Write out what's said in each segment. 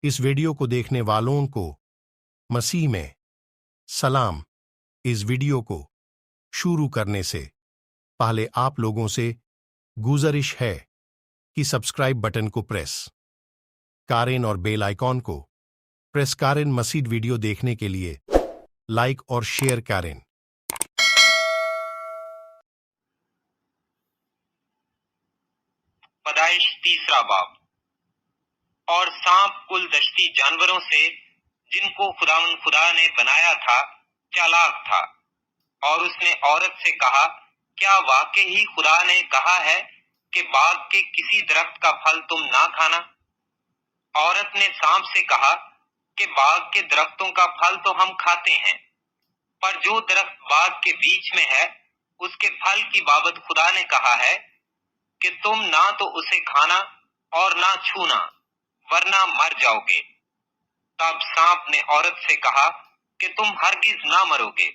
इस वीडियो को देखने वालों को मसीह में सलाम। इस वीडियो को शुरू करने से पहले आप लोगों से गुजारिश है कि सब्सक्राइब बटन को प्रेस करें और बेल आइकॉन को प्रेस करें। मसीह वीडियो देखने के लिए लाइक और शेयर करें। पैदाइश तीसरा बाब। और सांप कुल दश्ती जानवरों से जिनको खुदा ने बनाया था चालाक था, और उसने औरत से कहा, क्या वाकई ही खुदा ने कहा है कि बाग के किसी दरख्त का फल तुम ना खाना? औरत ने सांप से कहा कि बाग के दरख्तों का फल तो हम खाते हैं, पर जो दरख्त बाग के बीच में है उसके फल की बाबत खुदा ने कहा है कि तुम ना तो उसे खाना और ना छूना, वरना मर जाओगे। तब सांप ने औरत से कहा कि तुम हरगिज ना मरोगे,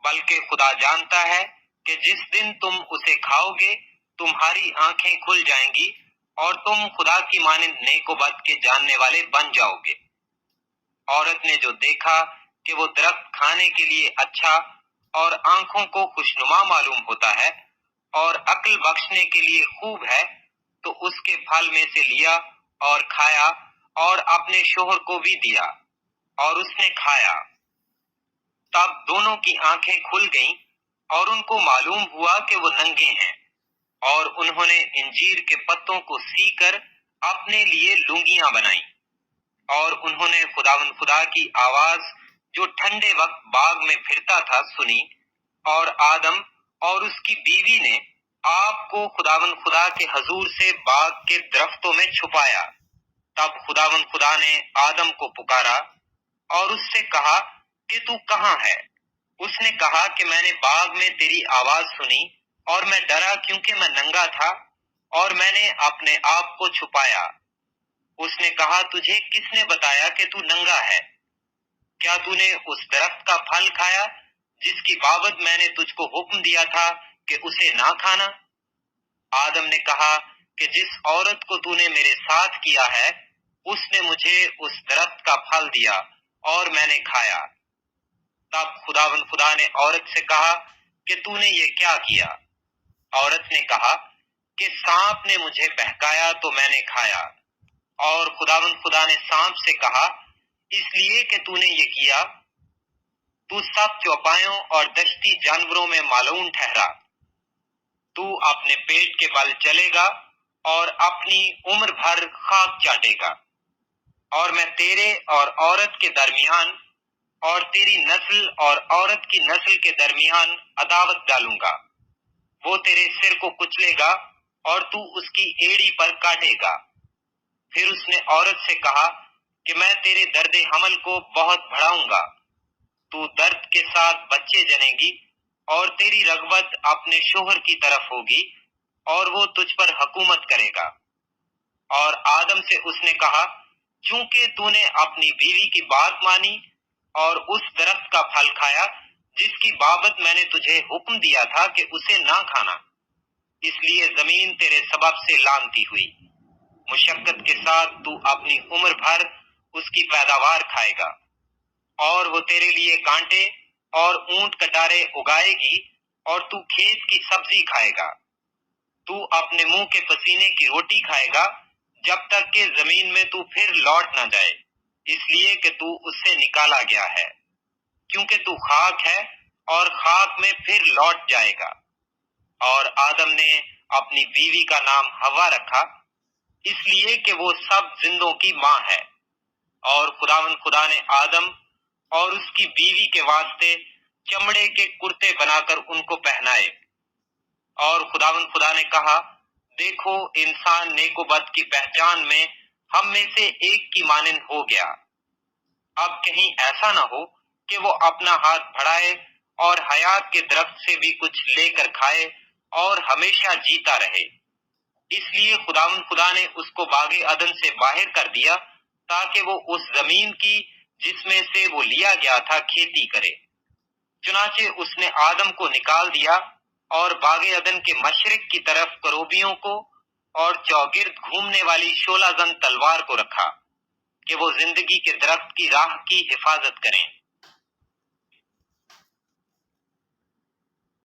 बल्कि खुदा जानता है कि जिस दिन तुम उसे खाओगे तुम्हारी आंखें खुल जाएंगी और तुम खुदा की मानिंद नेक व बद के जानने वाले बन जाओगे। औरत ने जो देखा कि वो दरख्त खाने के लिए अच्छा और आंखों को खुशनुमा मालूम होता है और अक्ल बख्शने के लिए खूब है, तो उसके फल में से लिया और खाया और अपने शोहर को भी दिया, और उसने खाया। तब दोनों की आंखें खुल गईं और उनको मालूम हुआ कि वो नंगे हैं, और उन्होंने इंजीर के पत्तों को सीकर अपने लिए लुंगियां बनाई। और उन्होंने खुदा की आवाज जो ठंडे वक्त बाग में फिरता था सुनी, और आदम और उसकी बीवी ने आपको खुदा के हजूर से बाग के दरख्तों में छुपाया। तब खुदा ने आदम को पुकारा और उससे कहा कि तू कहाँ है? उसने कहा कि मैंने बाग में तेरी आवाज सुनी और मैं डरा, क्योंकि मैं नंगा था और मैंने अपने आप को छुपाया। उसने कहा, तुझे किसने बताया कि तू नंगा है? क्या तूने उस दरख्त का फल खाया जिसकी बाबत मैंने तुझको हुक्म दिया था कि उसे ना खाना? आदम ने कहा कि जिस औरत को तूने मेरे साथ किया है उसने मुझे उस दरख्त का फल दिया और मैंने खाया। तब खुदा ने औरत से कहा कि तूने ये क्या किया? औरत ने कहा कि सांप ने मुझे बहकाया तो मैंने खाया। और खुदा ने सांप से कहा, इसलिए कि तूने ये किया, तू सब चौपायों और दश्ती जानवरों में मालूम ठहरा। तू अपने पेट के बल चलेगा और अपनी उम्र भर खाक चाटेगा। और मैं तेरे और औरत के दरमियान और तेरी नस्ल और औरत की नस्ल के दरमियान अदावत डालूंगा। वो तेरे सिर को कुचलेगा और तू उसकी एड़ी पर काटेगा। फिर उसने औरत से कहा कि मैं तेरे दर्द हमल को बहुत बढ़ाऊंगा। तू दर्द के साथ बच्चे जनेगी और तेरी रगबत अपने शोहर की तरफ होगी और वो तुझ पर हुकूमत करेगा। और आदम से उसने कहा, चूंकि तूने अपनी बीवी की बात मानी और उस दरख्त का फल खाया जिसकी बाबत मैंने तुझे हुक्म दिया था कि उसे ना खाना, इसलिए जमीन तेरे सबब से लानती हुई। मुशक्कत के साथ तू अपनी उम्र भर उसकी पैदावार खाएगा, और वो तेरे लिए कांटे और ऊंट कटारे उगाएगी और तू खेत की सब्जी खाएगा। तू अपने मुंह के पसीने की रोटी खाएगा जब तक कि जमीन में तू फिर लौट न जाए, इसलिए कि तू उससे निकाला गया है, क्योंकि तू खाक है और खाक में फिर लौट जाएगा। और आदम ने अपनी बीवी का नाम हवा रखा, इसलिए कि वो सब जिंदों की माँ है। और खुदा ने आदम और उसकी बीवी के वास्ते चमड़े के कुर्ते बनाकर उनको पहनाए। और खुदा ने कहा, देखो, इंसान नेकोबद की पहचान में हम में से एक की मानिंद हो गया। अब कहीं ऐसा ना हो कि वो अपना हाथ बढ़ाए और हयात के दरख्त से भी कुछ लेकर खाए और हमेशा जीता रहे। इसलिए खुदा ने उसको बागे अदन से बाहर कर दिया, ताकि वो उस जमीन की जिसमें से वो लिया गया था खेती करे। चुनाचे उसने आदम को निकाल दिया और बागे अदन के मशरिक की तरफ करोबियों को और चौगिर्द घूमने वाली शोलाजन तलवार को रखा। کہ وہ زندگی کے درخت کی راہ کی حفاظت کریں۔